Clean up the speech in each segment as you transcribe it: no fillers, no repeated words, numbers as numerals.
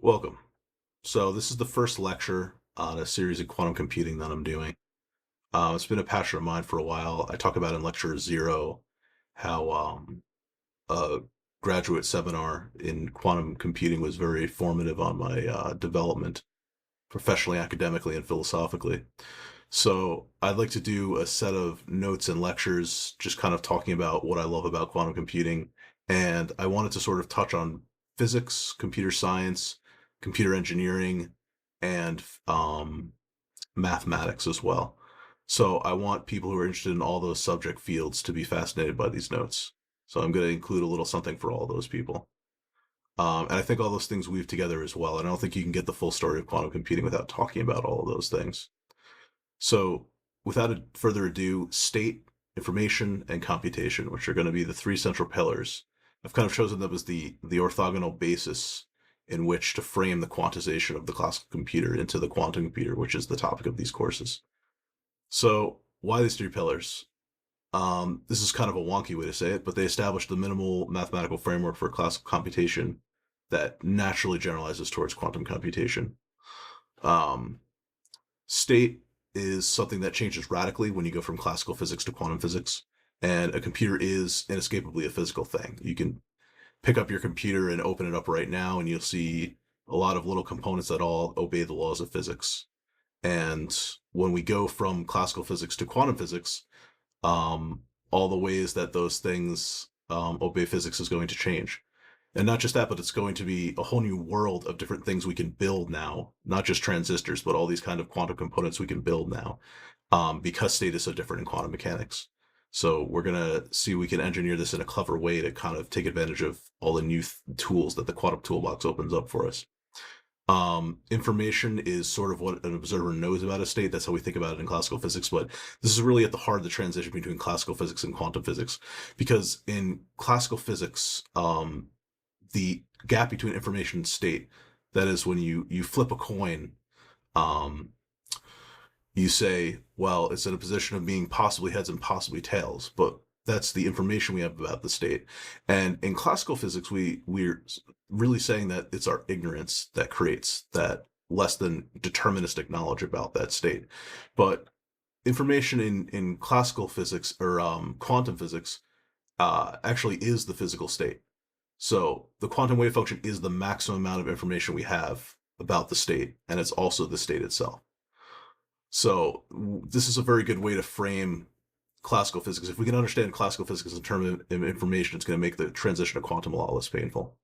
Welcome. So this is the first lecture on a series of quantum computing that I'm doing. It's been a passion of mine for a while. I talk about in lecture zero how a graduate seminar in quantum computing was very formative on my development professionally, academically, and philosophically. So I'd like to do a set of notes and lectures just kind of talking about what I love about quantum computing. And I wanted to sort of touch on physics, computer science, computer engineering, and mathematics as well. So I want people who are interested in all those subject fields to be fascinated by these notes. So I'm going to include a little something for all those people. And I think all those things weave together as well. And I don't think you can get the full story of quantum computing without talking about all of those things. So, without further ado, state, information, and computation, which are going to be the three central pillars. I've kind of chosen them as the orthogonal basis in which to frame the quantization of the classical computer into the quantum computer, which is the topic of these courses. So, why these three pillars? This is kind of a wonky way to say it, but they established the minimal mathematical framework for classical computation that naturally generalizes towards quantum computation. Um, State is something that changes radically when you go from classical physics to quantum physics. And a computer is inescapably a physical thing. You can pick up your computer and open it up right now, and you'll see a lot of little components that all obey the laws of physics. And when we go from classical physics to quantum physics, um, all the ways that those things obey physics is going to change. And not just that, but it's going to be a whole new world of different things we can build now, not just transistors, but all these kind of quantum components we can build now, because state is so different in quantum mechanics. So we're going to see we can engineer this in a clever way to kind of take advantage of all the new tools that the quantum toolbox opens up for us. Information is sort of what an observer knows about a state. That's how we think about it in classical physics. But this is really at the heart of the transition between classical physics and quantum physics, because in classical physics, the gap between information and state, that is when you flip a coin, um, you say, well, it's in a position of being possibly heads and possibly tails, but that's the information we have about the state. And in classical physics, we're really saying that it's our ignorance that creates that less than deterministic knowledge about that state. But information in classical physics or quantum physics actually is the physical state. So the quantum wave function is the maximum amount of information we have about the state, and it's also the state itself. So this is a very good way to frame classical physics. If we can understand classical physics in terms of information, it's going to make the transition to quantum a lot less painful.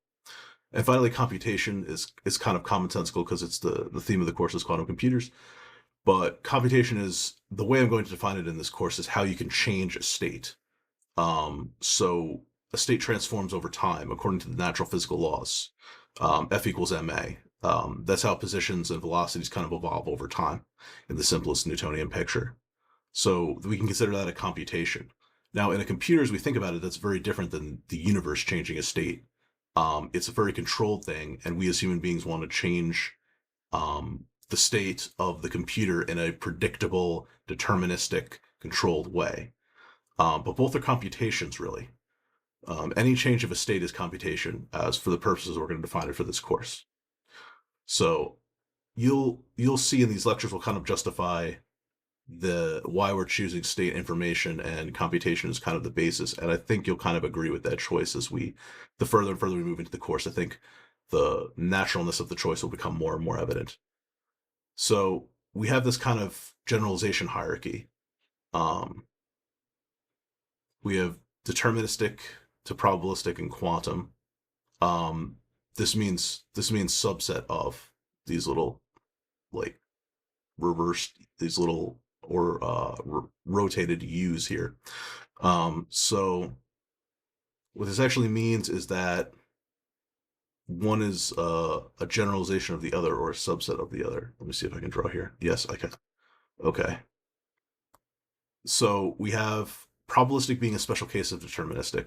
And finally, computation is kind of commonsensical because it's the theme of the course is quantum computers. But computation is the way I'm going to define it in this course is how you can change a state. So a state transforms over time according to the natural physical laws. F equals ma. That's how positions and velocities kind of evolve over time in the simplest Newtonian picture. So we can consider that a computation. Now, in a computer, as we think about it, that's very different than the universe changing a state. It's a very controlled thing, and we as human beings want to change the state of the computer in a predictable, deterministic, controlled way. But both are computations, really. Any change of a state is computation, as for the purposes we're going to define it for this course. So you'll see in these lectures we'll kind of justify the why we're choosing state information, and computation is kind of the basis. And I think you'll kind of agree with that choice as the further and further we move into the course. I think the naturalness of the choice will become more and more evident. So we have this kind of generalization hierarchy. Um, we have deterministic to probabilistic and quantum. Um, this means subset of these little like reversed these little or rotated U's here. So what this actually means is that one is a generalization of the other or a subset of the other. Let me see if I can draw here. Yes, I can. Okay. So we have probabilistic being a special case of deterministic.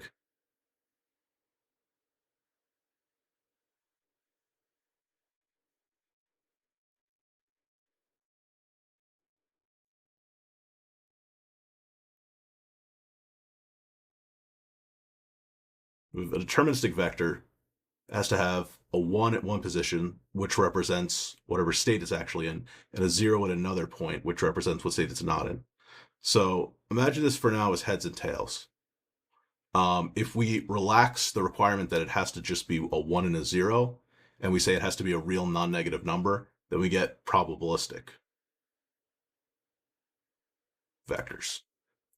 We have a deterministic vector It has to have a 1 at one position, which represents whatever state it's actually in, and a 0 at another point, which represents what state it's not in. So imagine this for now as heads and tails. If we relax the requirement that it has to just be a 1 and a 0, and we say it has to be a real non-negative number, then we get probabilistic vectors.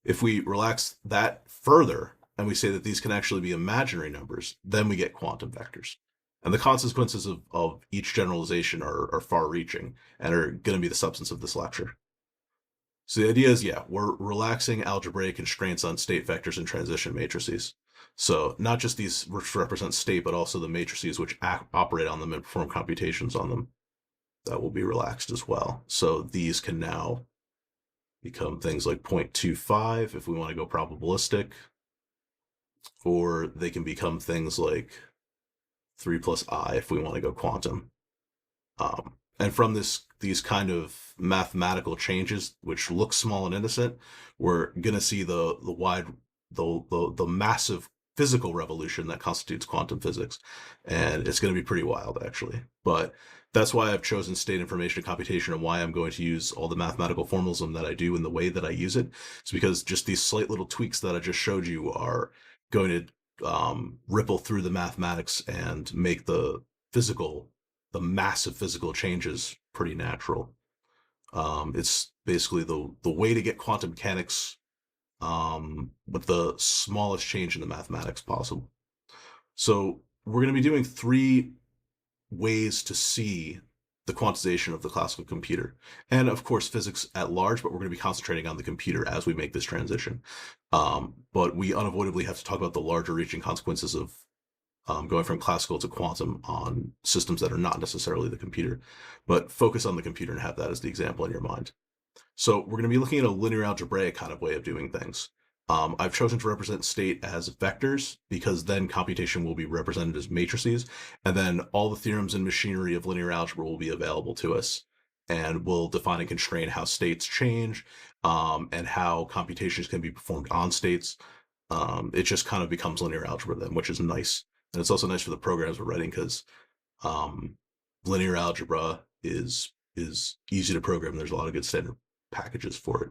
If we relax that further and we say that these can actually be imaginary numbers, then we get quantum vectors. And the consequences of each generalization are far-reaching and are going to be the substance of this lecture. So the idea is, yeah, we're relaxing algebraic constraints on state vectors and transition matrices. So not just these which represent state, but also the matrices which operate on them and perform computations on them. That will be relaxed as well. So these can now become things like 0.25 if we want to go probabilistic, or they can become things like 3 plus I if we want to go quantum. And from these kind of mathematical changes, which look small and innocent, we're going to see the massive physical revolution that constitutes quantum physics, and it's going to be pretty wild, actually. But that's why I've chosen state information and computation, and why I'm going to use all the mathematical formalism that I do in the way that I use it. It's because just these slight little tweaks that I just showed you are going to ripple through the mathematics and make the massive physical changes pretty natural. It's basically the way to get quantum mechanics with the smallest change in the mathematics possible. So we're going to be doing 3 ways to see the quantization of the classical computer, and of course physics at large, but we're going to be concentrating on the computer as we make this transition. But we unavoidably have to talk about the larger reaching consequences of going from classical to quantum on systems that are not necessarily the computer, but focus on the computer and have that as the example in your mind. So we're going to be looking at a linear algebraic kind of way of doing things. I've chosen to represent state as vectors because then computation will be represented as matrices, and then all the theorems and machinery of linear algebra will be available to us, and we'll define and constrain how states change, and how computations can be performed on states. It just kind of becomes linear algebra then, which is nice. And it's also nice for the programs we're writing because linear algebra is easy to program. There's a lot of good standard packages for it.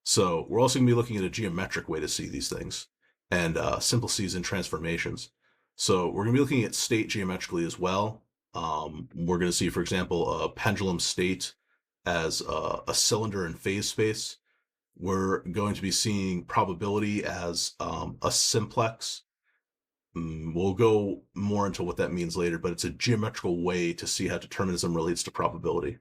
So we're also going to be looking at a geometric way to see these things, and simplices and transformations. So we're going to be looking at state geometrically as well. We're going to see, for example, a pendulum state as a cylinder in phase space. We're going to be seeing probability as a simplex. We'll go more into what that means later, but it's a geometrical way to see how determinism relates to probability.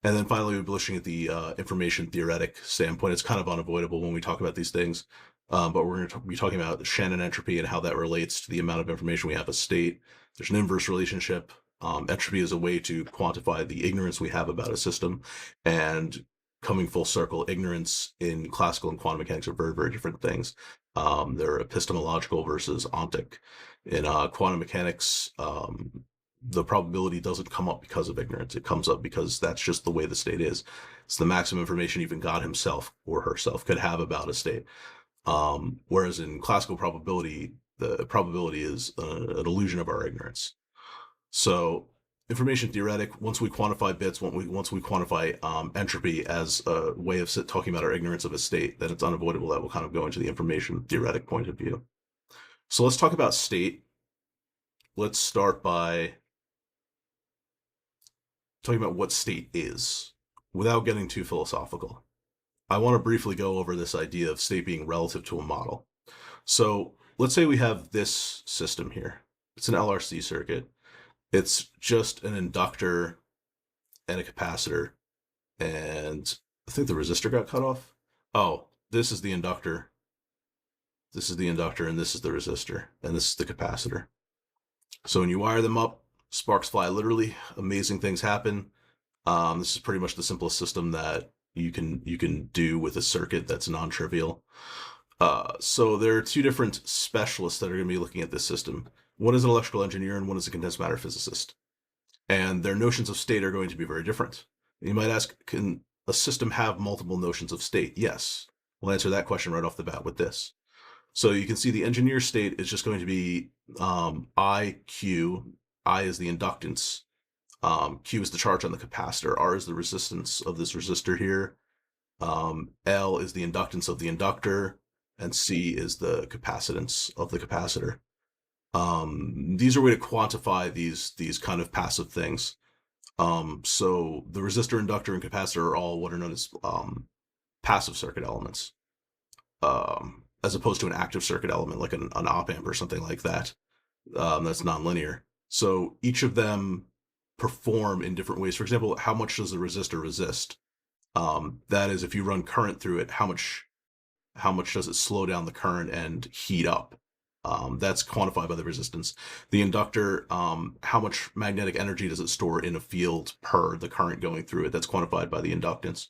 And then finally, we'll be looking at the information theoretic standpoint. It's kind of unavoidable when we talk about these things, but we're going to be talking about Shannon entropy and how that relates to the amount of information we have as state. There's an inverse relationship. Entropy is a way to quantify the ignorance we have about a system, and coming full circle, ignorance in classical and quantum mechanics are very, very different things. They're epistemological versus ontic. In quantum mechanics, the probability doesn't come up because of ignorance. It comes up because that's just the way the state is. It's the maximum information even God himself or herself could have about a state. Whereas in classical probability, the probability is an illusion of our ignorance. So information theoretic, once we quantify bits, once we quantify entropy as a way of talking about our ignorance of a state, then it's unavoidable that we'll kind of go into the information theoretic point of view. So let's talk about state. Let's start by talking about what state is, without getting too philosophical. I want to briefly go over this idea of state being relative to a model. So let's say we have this system here. It's an LRC circuit. It's just an inductor and a capacitor, and I think the resistor got cut off. Oh, this is the inductor. This is the inductor, and this is the resistor, and this is the capacitor. So when you wire them up, sparks fly literally. Amazing things happen. This is pretty much the simplest system that you can do with a circuit that's non-trivial. So there are 2 different specialists that are going to be looking at this system. One is an electrical engineer and one is a condensed matter physicist. And their notions of state are going to be very different. You might ask, can a system have multiple notions of state? Yes. We'll answer that question right off the bat with this. So you can see the engineer state is just going to be I, Q, I is the inductance, Q is the charge on the capacitor, R is the resistance of this resistor here, L is the inductance of the inductor, and C is the capacitance of the capacitor. These are a way to quantify these kind of passive things. So the resistor, inductor, and capacitor are all what are known as passive circuit elements, as opposed to an active circuit element like an op amp or something like that. That's nonlinear. So each of them perform in different ways. For example, how much does the resistor resist? That is, if you run current through it, how much does it slow down the current and heat up? That's quantified by the resistance. The inductor, how much magnetic energy does it store in a field per the current going through it? That's quantified by the inductance.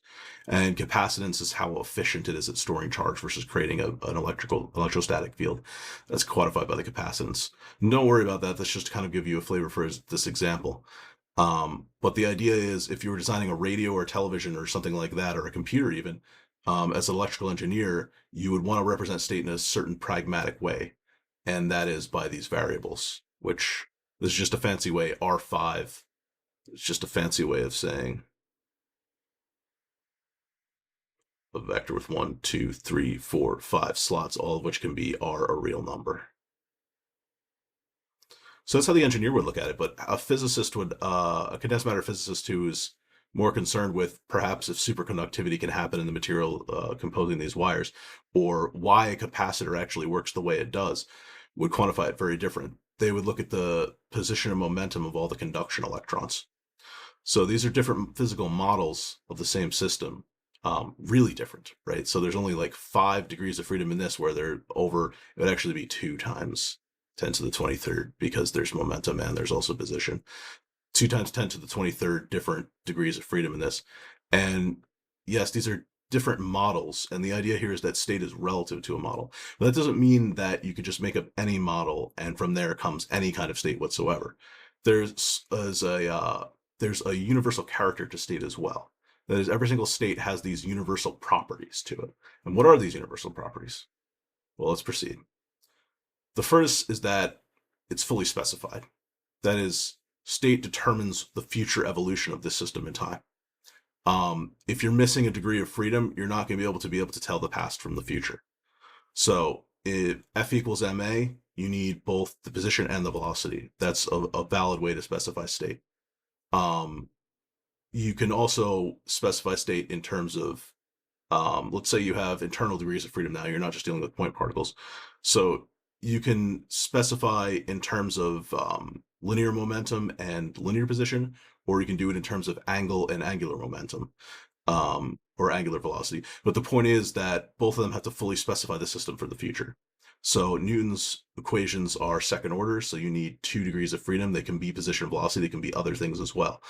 And capacitance is how efficient it is at storing charge versus creating an electrostatic field. That's quantified by the capacitance. Don't worry about that. That's just to kind of give you a flavor for this example. But the idea is, if you were designing a radio or a television or something like that, or a computer even, as an electrical engineer, you would want to represent state in a certain pragmatic way. And that is by these variables, which this is just a fancy way. R5 is just a fancy way of saying a vector with 1, 2, 3, 4, 5 slots, all of which can be R, a real number. So that's how the engineer would look at it. But a physicist would, a condensed matter physicist who is more concerned with perhaps if superconductivity can happen in the material composing these wires, or why a capacitor actually works the way it does, would quantify it very different. They would look at the position and momentum of all the conduction electrons. So these are different physical models of the same system, really different, right? So there's only like 5 degrees of freedom in this, where they're over, it would actually be 2 times 10 to the 23rd, because there's momentum and there's also position. 2 times 10 to the 23rd different degrees of freedom in this. And yes, these are different models, and the idea here is that state is relative to a model. But that doesn't mean that you could just make up any model and from there comes any kind of state whatsoever. There's a universal character to state as well. That is, every single state has these universal properties to it. And what are these universal properties? Well, let's proceed. The first is that it's fully specified. That is, state determines the future evolution of this system in time. If you're missing a degree of freedom, you're not going to be able to tell the past from the future. So if F equals ma, you need both the position and the velocity. That's a valid way to specify state. You can also specify state in terms of, let's say you have internal degrees of freedom now. You're not just dealing with point particles. So you can specify in terms of linear momentum and linear position, or you can do it in terms of angle and angular momentum, or angular velocity. But the point is that both of them have to fully specify the system for the future. So Newton's equations are second order, so you need 2 degrees of freedom. They can be position and velocity, they can be other things as well.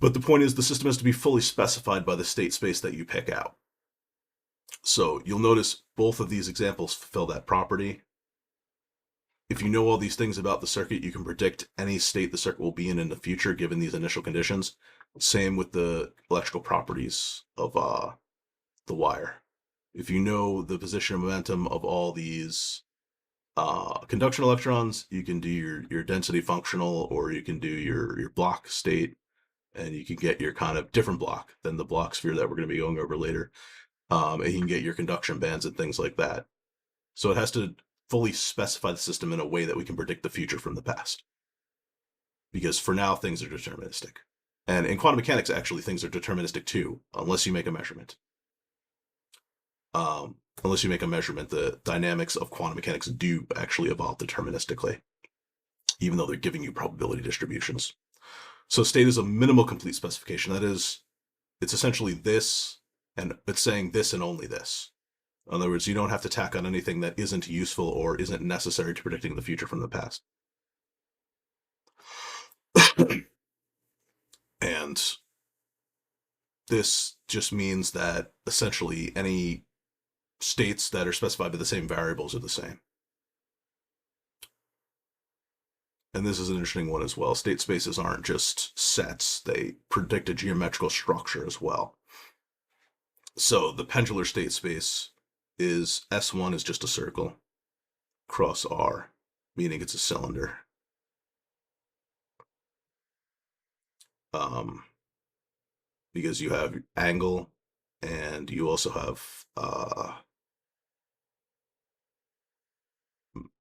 But the point is, the system has to be fully specified by the state space that you pick out. So you'll notice both of these examples fulfill that property. If you know all these things about the circuit, you can predict any state the circuit will be in the future given these initial conditions. Same with the electrical properties of the wire. If you know the position and momentum of all these conduction electrons, you can do your density functional, or you can do your block state, and you can get your kind of different block than the block sphere that we're going to be going over later. And you can get your conduction bands and things like that. So it has to fully specify the system in a way that we can predict the future from the past. Because for now, things are deterministic. And in quantum mechanics, actually, things are deterministic too, unless you make a measurement. Unless you make a measurement, the dynamics of quantum mechanics do actually evolve deterministically, even though they're giving you probability distributions. So state is a minimal complete specification. That is, it's essentially this, and it's saying this and only this. In other words, you don't have to tack on anything that isn't useful or isn't necessary to predicting the future from the past. And this just means that essentially any states that are specified by the same variables are the same. And this is an interesting one as well. State spaces aren't just sets, they predict a geometrical structure as well. So the pendular state space is S1 is just a circle across R, meaning it's a cylinder. Because you have angle and you also have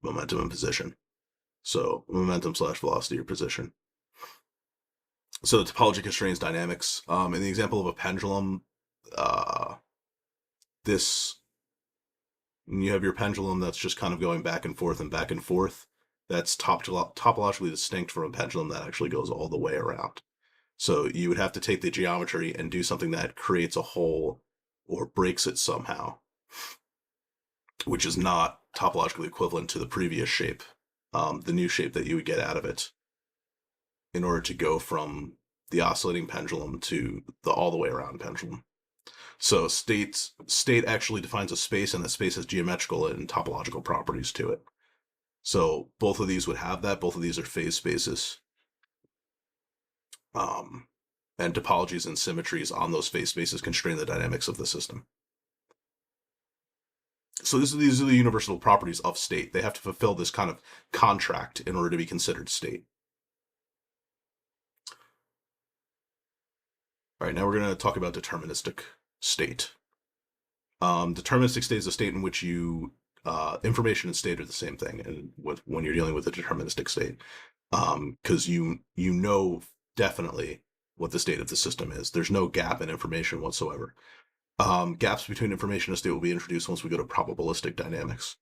momentum and position. So momentum slash velocity or position. So the topology constrains dynamics. In the example of a pendulum, this you have your pendulum that's just kind of going back and forth and back and forth. That's topologically distinct from a pendulum that actually goes all the way around. So you would have to take the geometry and do something that creates a hole or breaks it somehow, which is not topologically equivalent to the previous shape, the new shape that you would get out of it, in order to go from the oscillating pendulum to the all the way around pendulum. So state actually defines a space, and that space has geometrical and topological properties to it. So both of these would have that. Both of these are phase spaces. And topologies and symmetries on those phase spaces constrain the dynamics of the system. So these are the universal properties of state. They have to fulfill this kind of contract in order to be considered state. All right, now we're going to talk about deterministic state. Deterministic state is a state in which information and state are the same thing, and when you're dealing with a deterministic state, because you know definitely what the state of the system is. There's no gap in information whatsoever. Gaps between information and state will be introduced once we go to probabilistic dynamics.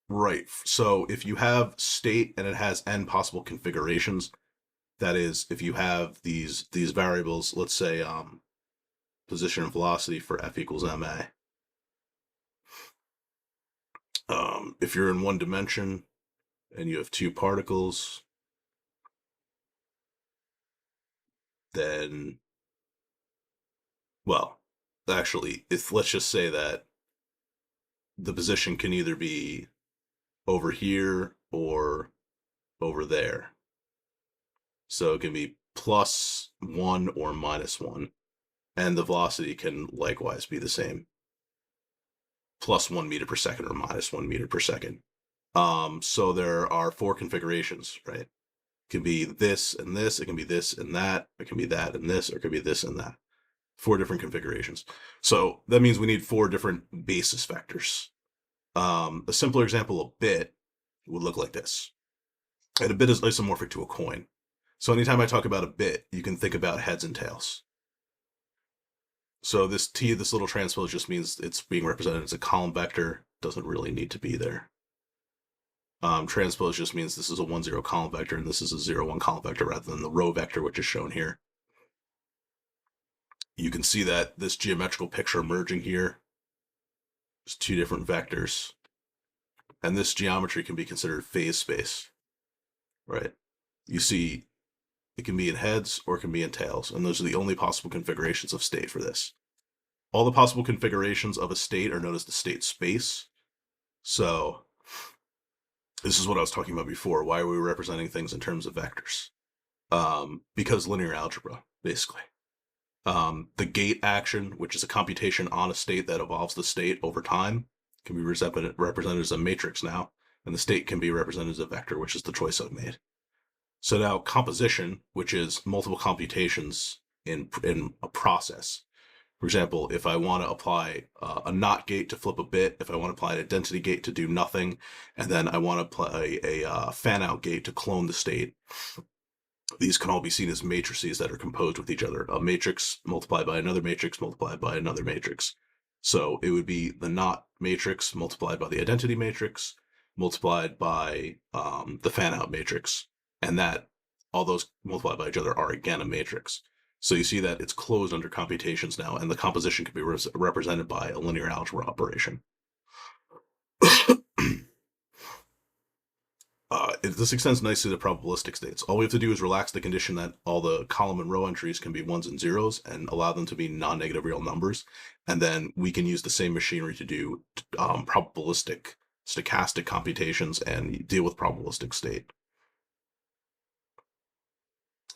Right. So if you have state and it has n possible configurations, that is, if you have these variables, let's say position and velocity for f equals ma. If you're in one dimension and you have two particles, then, well, actually, let's just say that the position can either be over here or over there. So it can be +1 or -1. And the velocity can likewise be the same. +1 meter per second or -1 meter per second. So there are 4 configurations, right? It can be this and this, it can be this and that, it can be that and this, or it could be this and that. 4 different configurations. So that means we need 4 different basis vectors. A simpler example, a bit, would look like this. And a bit is isomorphic to a coin. So anytime I talk about a bit, you can think about heads and tails. So this little transpose just means it's being represented as a column vector. Doesn't really need to be there. Transpose just means this is a 1, 0 column vector, and this is a 0, 1 column vector rather than the row vector, which is shown here. You can see that this geometrical picture emerging here. There's 2 different vectors. And this geometry can be considered phase space, right? You see it can be in heads or it can be in tails, and those are the only possible configurations of state for this. All the possible configurations of a state are known as the state space. So this is what I was talking about before. Why are we representing things in terms of vectors? Because linear algebra, basically. The gate action, which is a computation on a state that evolves the state over time, can be represented as a matrix now, and the state can be represented as a vector, which is the choice I've made. So now composition, which is multiple computations in a process. For example, if I want to apply a NOT gate to flip a bit, if I want to apply an identity gate to do nothing, and then I want to apply a fan-out gate to clone the state, these can all be seen as matrices that are composed with each other. A matrix multiplied by another matrix multiplied by another matrix. So it would be the NOT matrix multiplied by the identity matrix multiplied by the fan-out matrix. And that all those multiplied by each other are again a matrix. So you see that it's closed under computations now, and the composition can be represented by a linear algebra operation. This extends nicely to probabilistic states. All we have to do is relax the condition that all the column and row entries can be 1s and 0s and allow them to be non-negative real numbers. And then we can use the same machinery to do probabilistic, stochastic computations and deal with probabilistic state.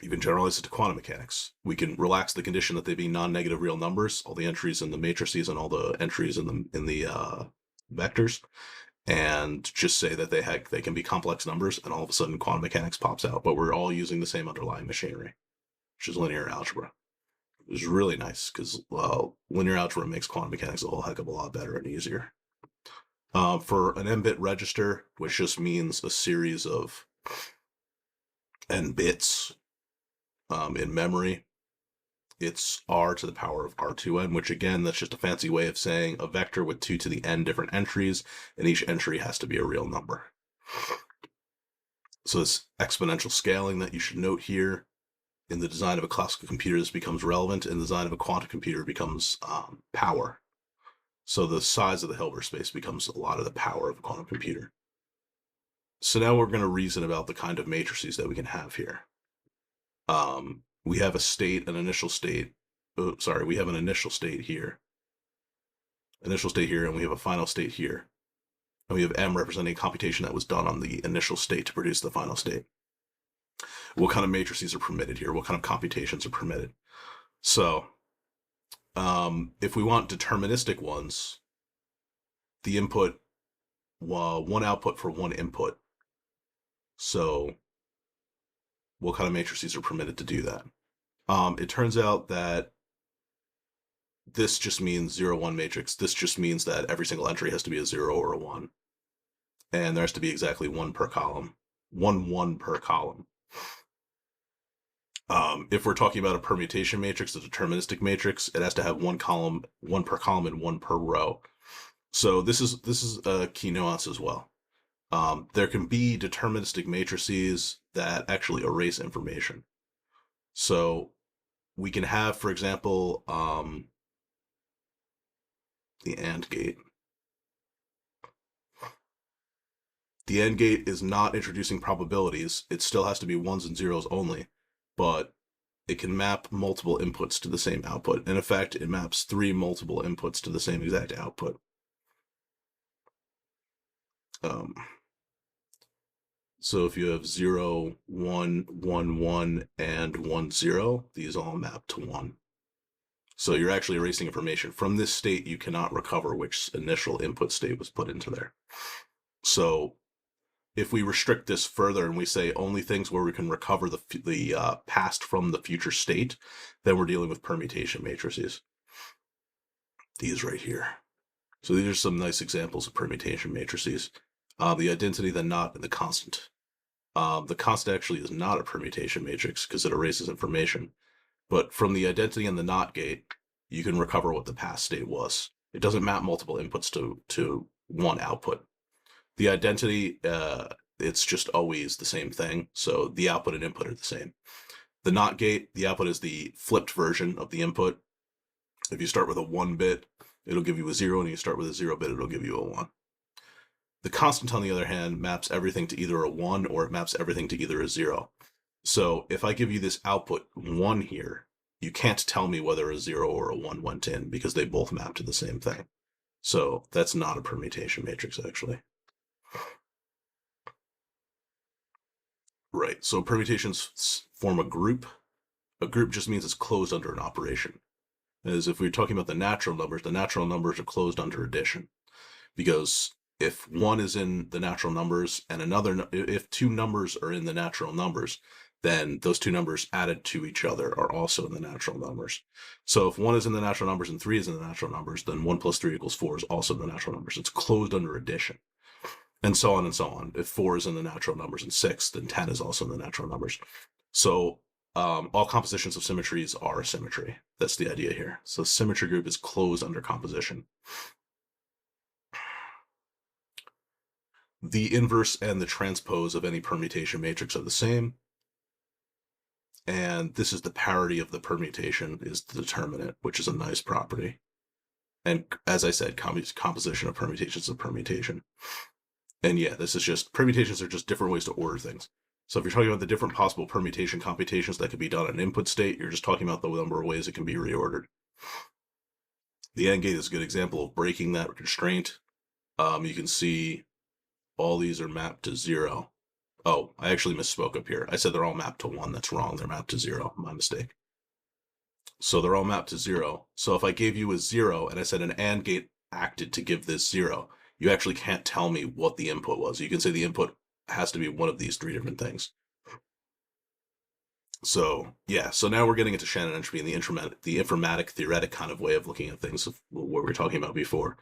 Even generalize it to quantum mechanics. We can relax the condition that they be non-negative real numbers, all the entries in the matrices and all the entries in the vectors, and just say that they can be complex numbers, and all of a sudden quantum mechanics pops out. But we're all using the same underlying machinery, which is linear algebra. It was really nice because linear algebra makes quantum mechanics a whole heck of a lot better and easier. For an n-bit register, which just means a series of n bits in memory, it's r to the power of r2n, which again, that's just a fancy way of saying a vector with 2 to the n different entries, and each entry has to be a real number. So this exponential scaling that you should note here, in the design of a classical computer, this becomes relevant. In the design of a quantum computer, it becomes power. So the size of the Hilbert space becomes a lot of the power of a quantum computer. So now we're going to reason about the kind of matrices that we can have here. We have a state, an initial state. Oh, sorry, we have an initial state here. Initial state here, and we have a final state here. And we have M representing a computation that was done on the initial state to produce the final state. What kind of matrices are permitted here? What kind of computations are permitted? So, if we want deterministic ones, the input, one output for one input. So, what kind of matrices are permitted to do that? It turns out that this just means 0-1 matrix. This just means that every single entry has to be a 0 or a 1. And there has to be exactly 1 per column. 1 per column. If we're talking about a permutation matrix, a deterministic matrix, it has to have 1 column, 1 per column, and 1 per row. So this is a key nuance as well. There can be deterministic matrices that actually erase information. So we can have, for example, the AND gate. The AND gate is not introducing probabilities. It still has to be 1s and 0s only, but it can map multiple inputs to the same output. In effect, it maps 3 multiple inputs to the same exact output. So if you have 0, 1, 1, 1, and 1, 0, these all map to 1. So you're actually erasing information. From this state, you cannot recover which initial input state was put into there. So if we restrict this further and we say only things where we can recover the past from the future state, then we're dealing with permutation matrices. These right here. So these are some nice examples of permutation matrices. The identity, the knot, and the constant. The constant actually is not a permutation matrix because it erases information. But from the identity and the NOT gate, you can recover what the past state was. It doesn't map multiple inputs to one output. The identity, it's just always the same thing. So the output and input are the same. The NOT gate, the output is the flipped version of the input. If you start with a 1 bit, it'll give you a 0, and you start with a 0 bit, it'll give you a 1. The constant, on the other hand, maps everything to either a 1 or it maps everything to either a 0. So if I give you this output 1 here, you can't tell me whether a 0 or a 1 went in because they both map to the same thing. So that's not a permutation matrix, actually. Right, so permutations form a group. A group just means it's closed under an operation. As if we're talking about the natural numbers are closed under addition. Because if 1 is in the natural numbers and if 2 numbers are in the natural numbers, then those 2 numbers added to each other are also in the natural numbers. So if 1 is in the natural numbers and 3 is in the natural numbers, then 1 plus 3 equals 4 is also in the natural numbers. It's closed under addition. And so on and so on. If 4 is in the natural numbers and 6, then 10 is also in the natural numbers. So all compositions of symmetries are a symmetry. That's the idea here. So symmetry group is closed under composition. The inverse and the transpose of any permutation matrix are the same. And this is the parity of the permutation is the determinant, which is a nice property. And as I said, composition of permutations is a permutation. And yeah, this is just, permutations are just different ways to order things. So if you're talking about the different possible permutation computations that could be done in an input state, you're just talking about the number of ways it can be reordered. The AND gate is a good example of breaking that constraint. You can see all these are mapped to 0. Oh, I actually misspoke up here. I said they're all mapped to 1. That's wrong. They're mapped to 0. My mistake. So they're all mapped to 0. So if I gave you a 0 and I said an AND gate acted to give this 0, you actually can't tell me what the input was. You can say the input has to be one of these 3 different things. So yeah, so now we're getting into Shannon entropy and the informatic theoretic kind of way of looking at things of what we were talking about before.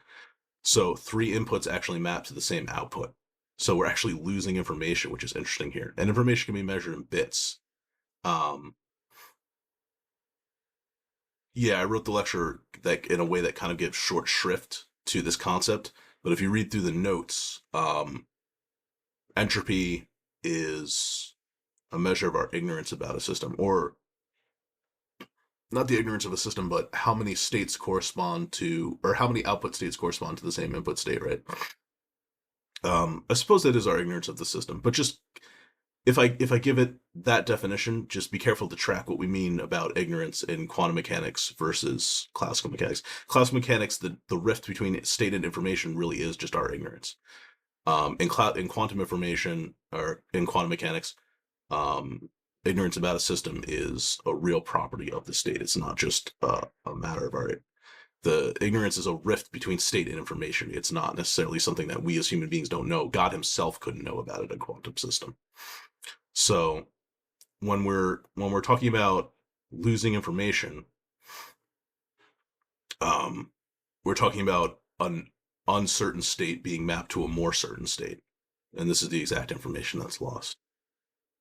So 3 inputs actually map to the same output. So we're actually losing information, which is interesting here. And information can be measured in bits. Yeah, I wrote the lecture that in a way that kind of gives short shrift to this concept. But if you read through the notes, entropy is a measure of our ignorance about a system, or not the ignorance of a system, but how many states correspond to, or how many output states correspond to the same input state, right? I suppose that is our ignorance of the system, but just if I give it that definition, just be careful to track what we mean about ignorance in quantum mechanics versus classical mechanics. Classical mechanics, the rift between state and information really is just our ignorance. In quantum information, or in quantum mechanics, ignorance about a system is a real property of the state. It's not just a matter of our. The ignorance is a rift between state and information. It's not necessarily something that we as human beings don't know. God himself couldn't know about it in a quantum system. So when we're talking about losing information, we're talking about an uncertain state being mapped to a more certain state, and this is the exact information that's lost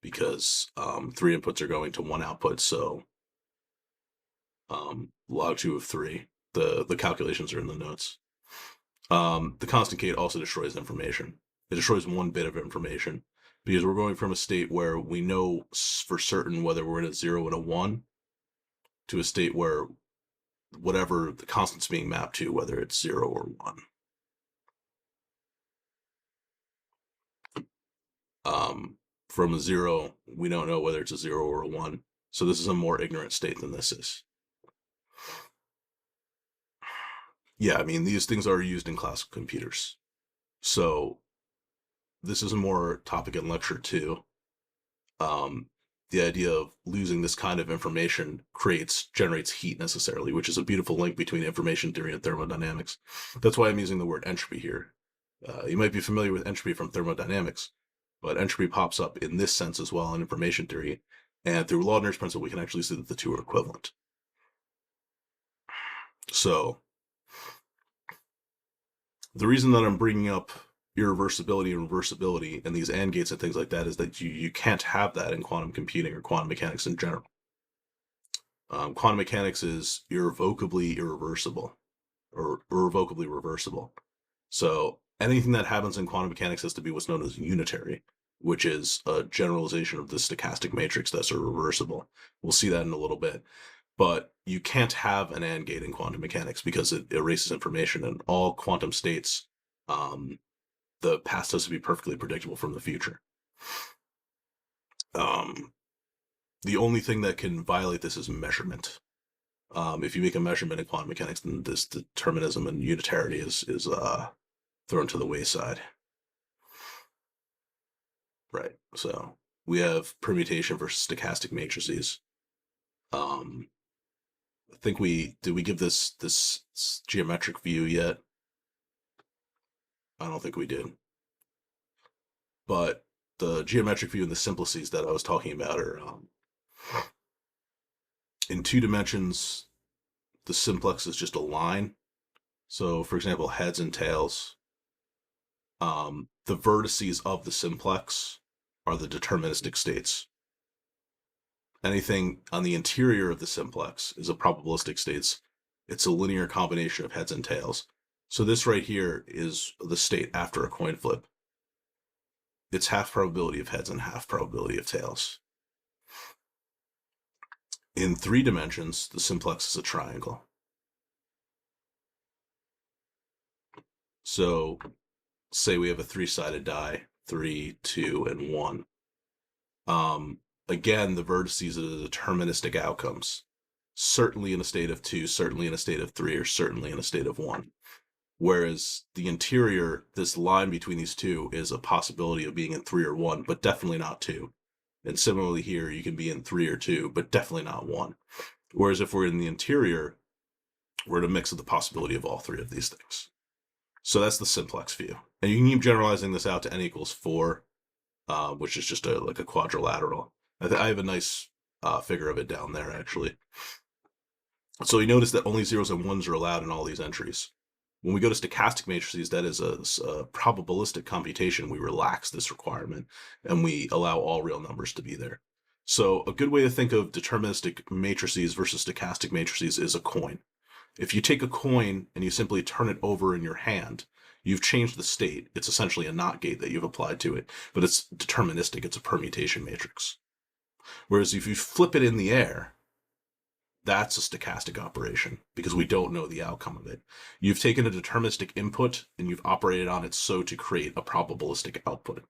because 3 inputs are going to 1 output. So log 2 of 3. The calculations are in the notes. The constant K also destroys information. It destroys 1 bit of information because we're going from a state where we know for certain whether we're in a 0 and a 1 to a state where whatever the constant's being mapped to, whether it's 0 or 1. From a 0, we don't know whether it's a 0 or a 1. So this is a more ignorant state than this is. Yeah, I mean, these things are used in classical computers. So this is a more topic in lecture 2. The idea of losing this kind of information generates heat necessarily, which is a beautiful link between information theory and thermodynamics. That's why I'm using the word entropy here. You might be familiar with entropy from thermodynamics, but entropy pops up in this sense as well in information theory. And through Laudner's principle, we can actually see that the 2 are equivalent. So the reason that I'm bringing up irreversibility and reversibility and these AND gates and things like that is that you can't have that in quantum computing or quantum mechanics in general. Quantum mechanics is irrevocably irreversible or irrevocably reversible. So anything that happens in quantum mechanics has to be what's known as unitary, which is a generalization of the stochastic matrix that's irreversible. We'll see that in a little bit. But you can't have an AND gate in quantum mechanics because it erases information, and all quantum states, the past has to be perfectly predictable from the future. The only thing that can violate this is measurement. If you make a measurement in quantum mechanics, then this determinism and unitarity is thrown to the wayside. Right. So we have permutation versus stochastic matrices. I think did we give this geometric view yet? I don't think we did. But the geometric view and the simplices that I was talking about are in 2 dimensions. The simplex is just a line. So, for example, heads and tails. The vertices of the simplex are the deterministic states. Anything on the interior of the simplex is a probabilistic states. It's a linear combination of heads and tails. So this right here is the state after a coin flip. It's half probability of heads and half probability of tails. In 3 dimensions, the simplex is a triangle. So say we have a 3-sided die, 3, 2, and 1. Again, the vertices are the deterministic outcomes. Certainly in a state of 2, certainly in a state of 3, or certainly in a state of 1. Whereas the interior, this line between these 2 is a possibility of being in 3 or 1, but definitely not 2. And similarly here, you can be in 3 or 2, but definitely not 1. Whereas if we're in the interior, we're in a mix of the possibility of all 3 of these things. So that's the simplex view. And you can keep generalizing this out to n equals 4, which is just like a quadrilateral. I have a nice figure of it down there, actually. So you notice that only zeros and ones are allowed in all these entries. When we go to stochastic matrices, that is a probabilistic computation. We relax this requirement and we allow all real numbers to be there. So a good way to think of deterministic matrices versus stochastic matrices is a coin. If you take a coin and you simply turn it over in your hand, you've changed the state. It's essentially a NOT gate that you've applied to it, but it's deterministic. It's a permutation matrix. Whereas if you flip it in the air, that's a stochastic operation because we don't know the outcome of it. You've taken a deterministic input and you've operated on it so to create a probabilistic output.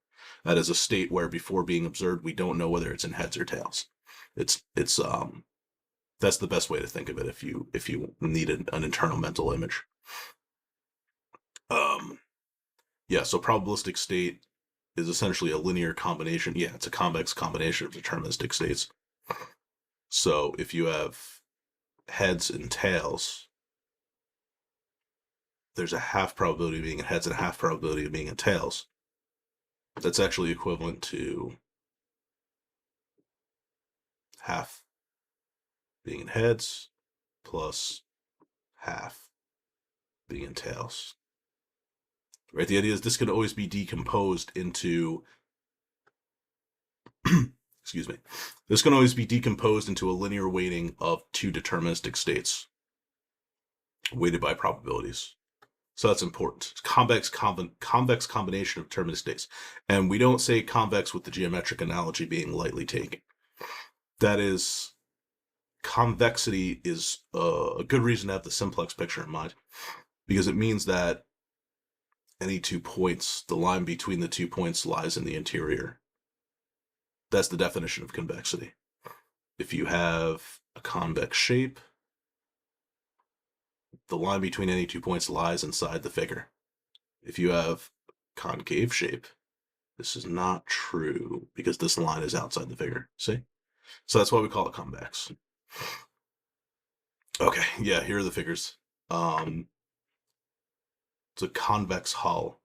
That is a state where before being observed, we don't know whether it's in heads or tails. It's that's the best way to think of it if you need an internal mental image. Yeah, so probabilistic state is essentially a linear combination. Yeah, it's a convex combination of deterministic states. So if you have heads and tails, there's a half probability of being in heads and a half probability of being in tails. That's actually equivalent to half being in heads plus half being in tails. Right? The idea is this can always be decomposed into excuse me. This can always be decomposed into a linear weighting of two deterministic states, weighted by probabilities. So that's important. It's convex combination of deterministic states. And we don't say convex with the geometric analogy being lightly taken. That is, convexity is a good reason to have the simplex picture in mind, because it means that any 2 points, the line between the 2 points lies in the interior. That's the definition of convexity. If you have a convex shape, the line between any 2 points lies inside the figure. If you have concave shape, this is not true because this line is outside the figure. See? So that's why we call it convex. Okay, yeah, here are the figures. It's a convex hull.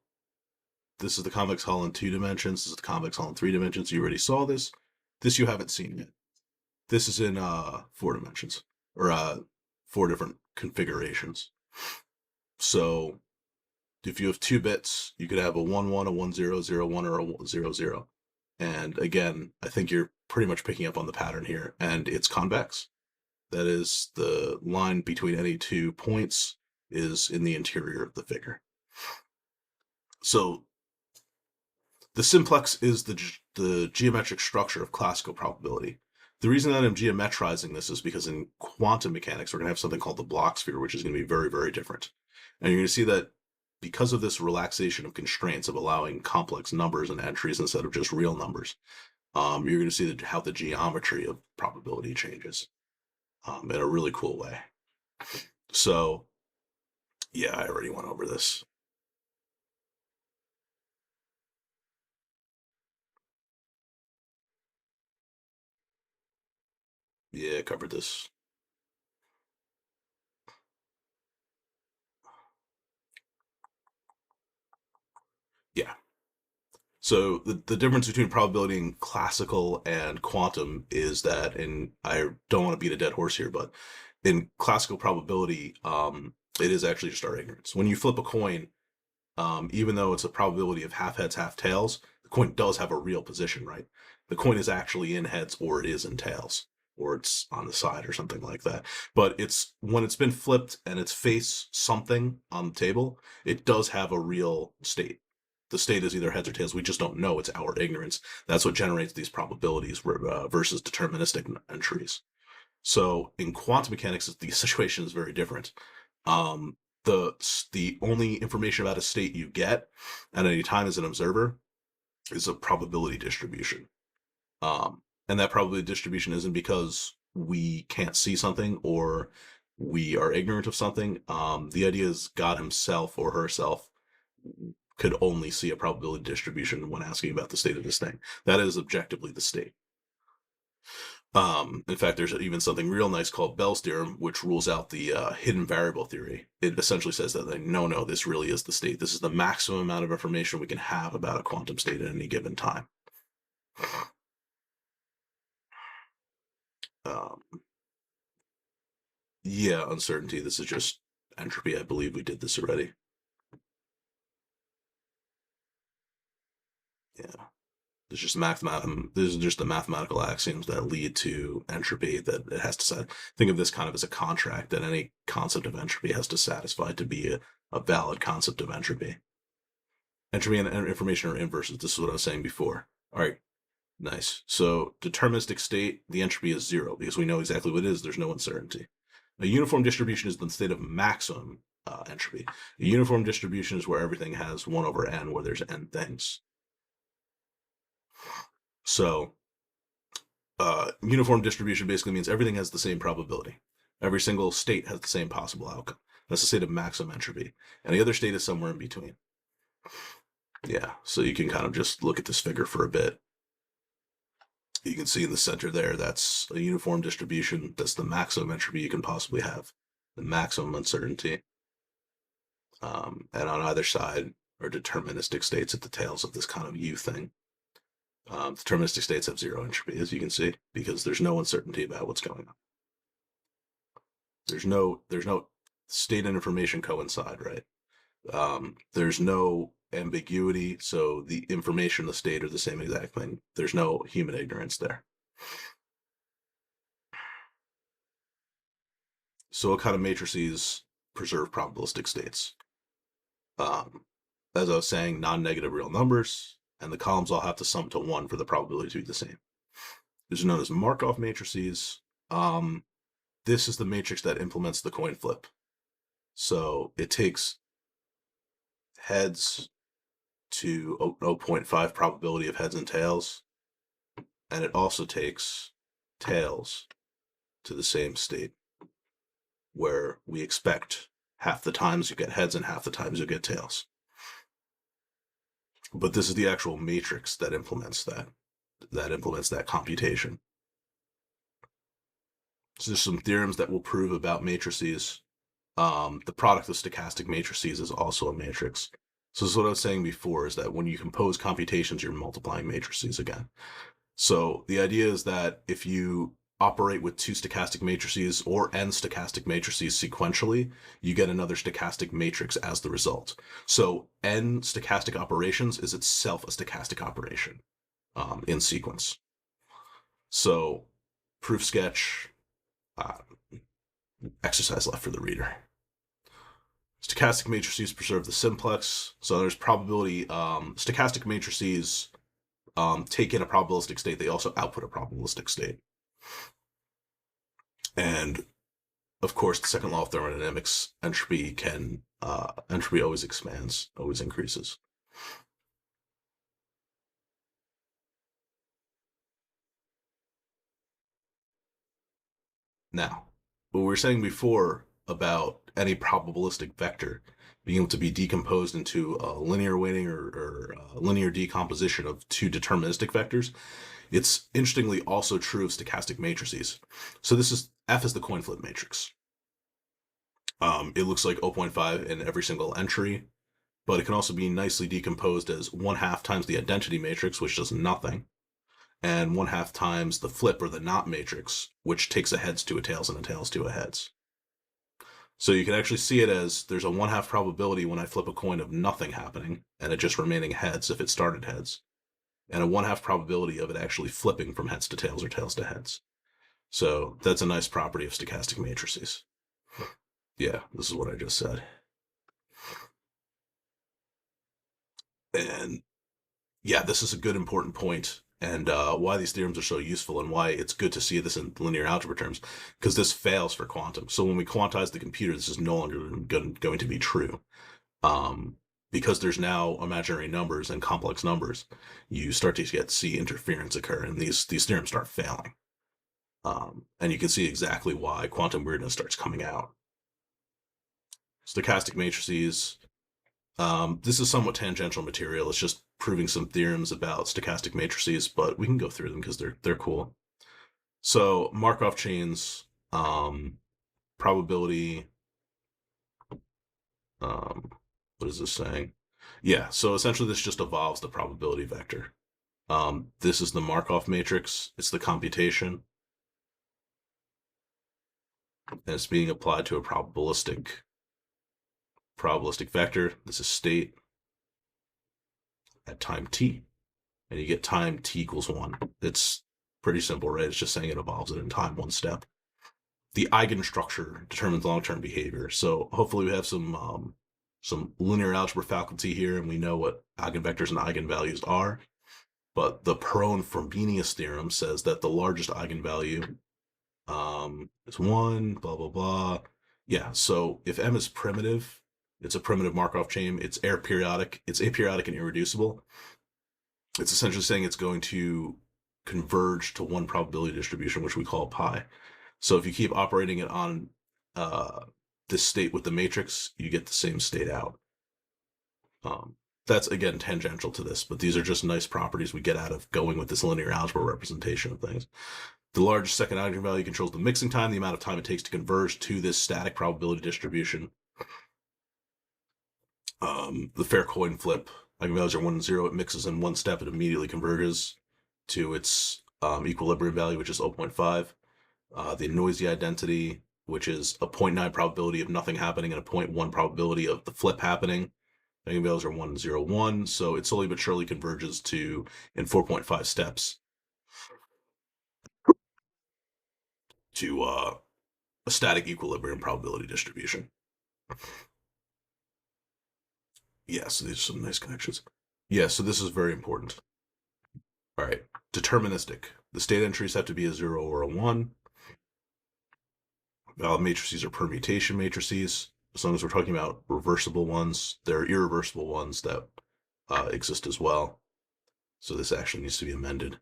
This is the convex hull in 2 dimensions. This is the convex hull in 3 dimensions. You already saw this. This you haven't seen yet. This is in 4 dimensions, or 4 different configurations. So if you have 2 bits, you could have a 1 1, a 1 0, 0 1, or a 0 0. And again, I think you're pretty much picking up on the pattern here, and it's convex. That is, the line between any 2 points is in the interior of the figure. So the simplex is the geometric structure of classical probability. The reason that I'm geometrizing this is because in quantum mechanics, we're going to have something called the Bloch sphere, which is going to be very, very different. And you're going to see that because of this relaxation of constraints of allowing complex numbers and entries instead of just real numbers, you're going to see how the geometry of probability changes in a really cool way. So, yeah, I already went over this. Yeah, I covered this. Yeah. So the difference between probability in classical and quantum is that, and I don't want to beat a dead horse here, but in classical probability, it is actually just our ignorance. When you flip a coin, even though it's a probability of half heads, half tails, the coin does have a real position, right? The coin is actually in heads or it is in tails, or it's on the side or something like that. But it's when it's been flipped and it's face something on the table, it does have a real state. The state is either heads or tails. We just don't know. It's our ignorance. That's what generates these probabilities versus deterministic entries. So in quantum mechanics, the situation is very different. The only information about a state you get at any time as an observer is a probability distribution. And that probability distribution isn't because we can't see something or we are ignorant of something. The idea is God himself or herself could only see a probability distribution when asking about the state of this thing. That is objectively the state. In fact, there's even something real nice called Bell's theorem, which rules out the hidden variable theory. It essentially says that, like, no, this really is the state. This is the maximum amount of information we can have about a quantum state at any given time. Um, yeah, uncertainty. This is just entropy. I believe we did this already. Yeah. There's just This is just the mathematical axioms that lead to entropy that it has to think of this kind of as a contract that any concept of entropy has to satisfy to be a valid concept of entropy. Entropy and information are inverses. This is what I was saying before. All right, nice. So deterministic state, the entropy is 0 because we know exactly what it is. There's no uncertainty. A uniform distribution is the state of maximum entropy. A uniform distribution is where everything has 1 over n, where there's n things. So uniform distribution basically means everything has the same probability. Every single state has the same possible outcome. That's the state of maximum entropy. And the other state is somewhere in between. Yeah, so you can kind of just look at this figure for a bit. You can see in the center there, that's a uniform distribution. That's the maximum entropy you can possibly have, the maximum uncertainty. And on either side are deterministic states at the tails of this kind of U thing. Deterministic states have 0 entropy, as you can see, because there's no uncertainty about what's going on. There's no state and information coincide, right? There's no ambiguity, so the information and the state are the same exact thing. There's no human ignorance there. So what kind of matrices preserve probabilistic states? As I was saying, non-negative real numbers, and the columns all have to sum to 1 for the probability to be the same. These are known as Markov matrices. This is the matrix that implements the coin flip. So it takes heads to 0.5 probability of heads and tails, and it also takes tails to the same state, where we expect half the times you get heads and half the times you get tails. But this is the actual matrix that implements that computation. So there's some theorems that will prove about matrices. The product of stochastic matrices is also a matrix. So this is what I was saying before, is that when you compose computations, you're multiplying matrices again. So the idea is that if you operate with 2 stochastic matrices or n stochastic matrices sequentially, you get another stochastic matrix as the result. So n stochastic operations is itself a stochastic operation in sequence. So proof sketch, exercise left for the reader. Stochastic matrices preserve the simplex. So there's probability. Stochastic matrices take in a probabilistic state. They also output a probabilistic state. And of course, the second law of thermodynamics, entropy always expands, always increases. Now, what we were saying before about any probabilistic vector being able to be decomposed into a linear weighting or linear decomposition of 2 deterministic vectors, it's interestingly also true of stochastic matrices. So this is F is the coin flip matrix. It looks like 0.5 in every single entry, but it can also be nicely decomposed as 1/2 times the identity matrix, which does nothing, and 1/2 times the flip or the not matrix, which takes a heads to a tails and a tails to a heads. So you can actually see it as there's a 1/2 probability when I flip a coin of nothing happening and it just remaining heads if it started heads, and a 1/2 probability of it actually flipping from heads to tails or tails to heads. So that's a nice property of stochastic matrices. Yeah, this is what I just said. And yeah, this is a good important point, and why these theorems are so useful and why it's good to see this in linear algebra terms, because this fails for quantum. So when we quantize the computer, this is no longer going to be true. Because there's now imaginary numbers and complex numbers, you start to see interference occur, and these theorems start failing. And you can see exactly why quantum weirdness starts coming out. Stochastic matrices. This is somewhat tangential material. It's just proving some theorems about stochastic matrices, but we can go through them because they're cool. So Markov chains, probability, what is this saying? Yeah, so essentially this just evolves the probability vector. This is the Markov matrix. It's the computation. And it's being applied to a probabilistic vector. This is state at time t. And you get time t equals 1. It's pretty simple, right? It's just saying it evolves it in time one step. The eigenstructure determines long-term behavior. So hopefully we have some linear algebra faculty here, and we know what eigenvectors and eigenvalues are. But the Perron-Frobenius theorem says that the largest eigenvalue is 1, blah, blah, blah. Yeah, so if M is primitive, it's a primitive Markov chain, it's aperiodic and irreducible. It's essentially saying it's going to converge to one probability distribution, which we call pi. So if you keep operating it on this state with the matrix, you get the same state out. That's, again, tangential to this, but these are just nice properties we get out of going with this linear algebra representation of things. The largest second eigenvalue controls the mixing time, the amount of time it takes to converge to this static probability distribution. The fair coin flip, eigenvalues are 1 and 0. It mixes in one step. It immediately converges to its equilibrium value, which is 0.5. The noisy identity, which is a 0.9 probability of nothing happening and a 0.1 probability of the flip happening. Eigenvalues are 1 and 0, 1. So it slowly but surely converges to, in 4.5 steps, to a static equilibrium probability distribution. Yeah, so these are some nice connections. Yeah, so this is very important. All right, deterministic. The state entries have to be a 0 or a 1. Valid matrices are permutation matrices. As long as we're talking about reversible ones, there are irreversible ones that exist as well. So this actually needs to be amended.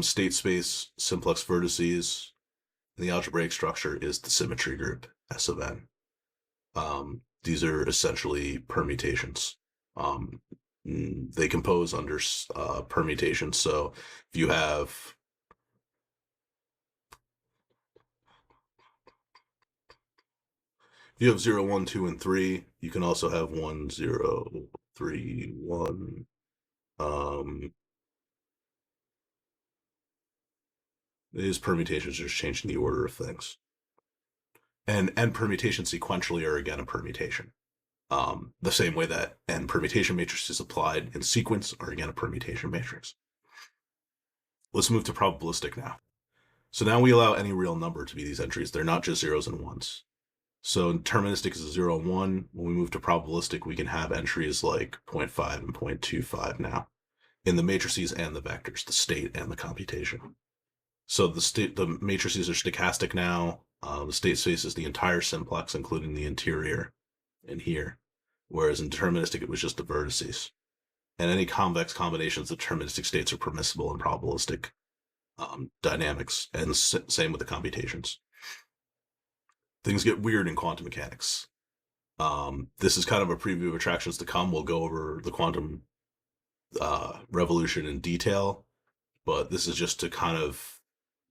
State space, simplex vertices. And the algebraic structure is the symmetry group, S of n. These are essentially permutations. They compose under permutations. So if you have you have 0, 1, 2, and 3, you can also have 1, 0, 3, 1. These permutations are just changing the order of things. And n permutations sequentially are again a permutation. The same way that n permutation matrices applied in sequence are again a permutation matrix. Let's move to probabilistic now. So now we allow any real number to be these entries. They're not just zeros and ones. So deterministic is a 0 and 1. When we move to probabilistic, we can have entries like 0.5 and 0.25 now in the matrices and the vectors, the state and the computation. So the matrices are stochastic now. The state space is the entire simplex, including the interior in here. Whereas in deterministic, it was just the vertices. And any convex combinations of deterministic states are permissible in probabilistic dynamics, and same with the computations. Things get weird in quantum mechanics. This is kind of a preview of attractions to come. We'll go over the quantum revolution in detail, but this is just to kind of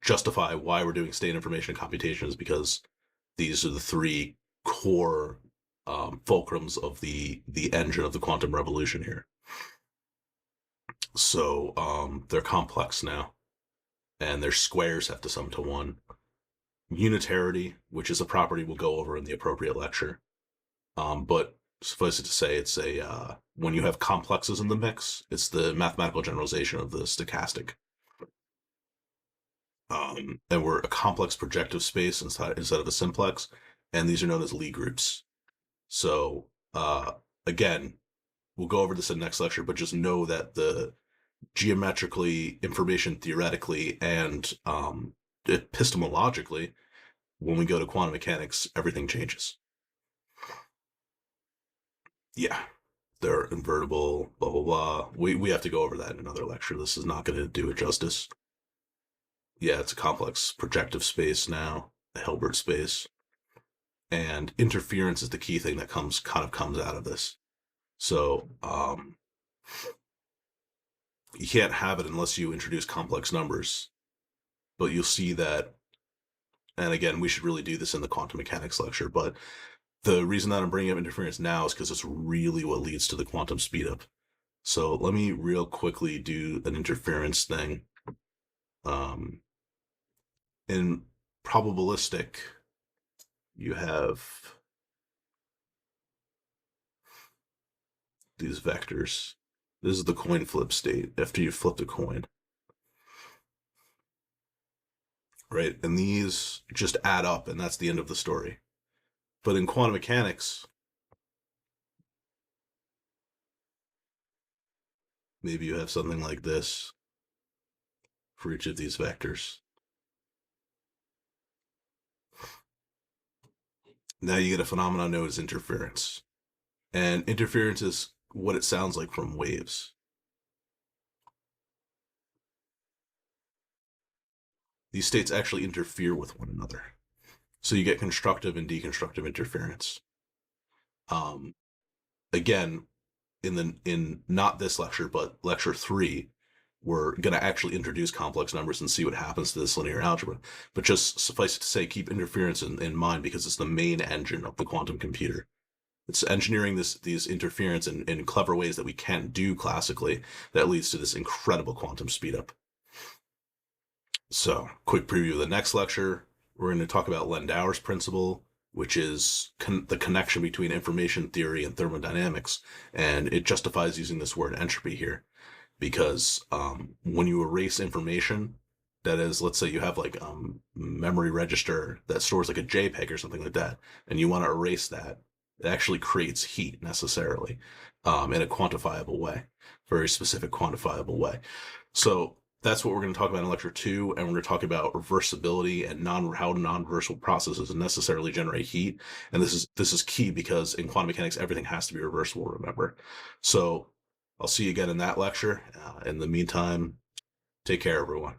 justify why we're doing state information and computations, because these are the three core fulcrums of the engine of the quantum revolution here. So they're complex now, and their squares have to sum to 1. Unitarity, which is a property we'll go over in the appropriate lecture. But suffice it to say, it's a when you have complexes in the mix, it's the mathematical generalization of the stochastic. And we're a complex projective space instead of a simplex, and these are known as Lie groups. So again, we'll go over this in the next lecture, but just know that the geometrically, information theoretically, and epistemologically, when we go to quantum mechanics, everything changes. Yeah, they're invertible, blah, blah, blah. We have to go over that in another lecture. This is not going to do it justice. Yeah, it's a complex projective space now, a Hilbert space. And interference is the key thing that comes out of this. So you can't have it unless you introduce complex numbers. but you'll see that, and again, we should really do this in the quantum mechanics lecture, but the reason that I'm bringing up interference now is because it's really what leads to the quantum speedup. So let me real quickly do an interference thing. In probabilistic, you have these vectors. This is the coin flip state after you flipped a coin. Right? And these just add up, and that's the end of the story. But in quantum mechanics, maybe you have something like this for each of these vectors. Now you get a phenomenon known as interference. And interference is what it sounds like from waves. These states actually interfere with one another. So you get constructive and deconstructive interference. Again, in not this lecture, but lecture 3, we're going to actually introduce complex numbers and see what happens to this linear algebra. But just suffice it to say, keep interference in mind because it's the main engine of the quantum computer. It's engineering these interference in clever ways that we can't do classically that leads to this incredible quantum speedup. So, quick preview of the next lecture. We're going to talk about Landauer's principle, which is the connection between information theory and thermodynamics. And it justifies using this word entropy here because when you erase information, that is, let's say you have like memory register that stores like a JPEG or something like that, and you want to erase that, it actually creates heat necessarily in a quantifiable way, very specific quantifiable way. So that's what we're going to talk about in lecture 2, and we're going to talk about reversibility and how non-reversible processes necessarily generate heat. And this is key because in quantum mechanics, everything has to be reversible, remember. So I'll see you again in that lecture. In the meantime, take care, everyone.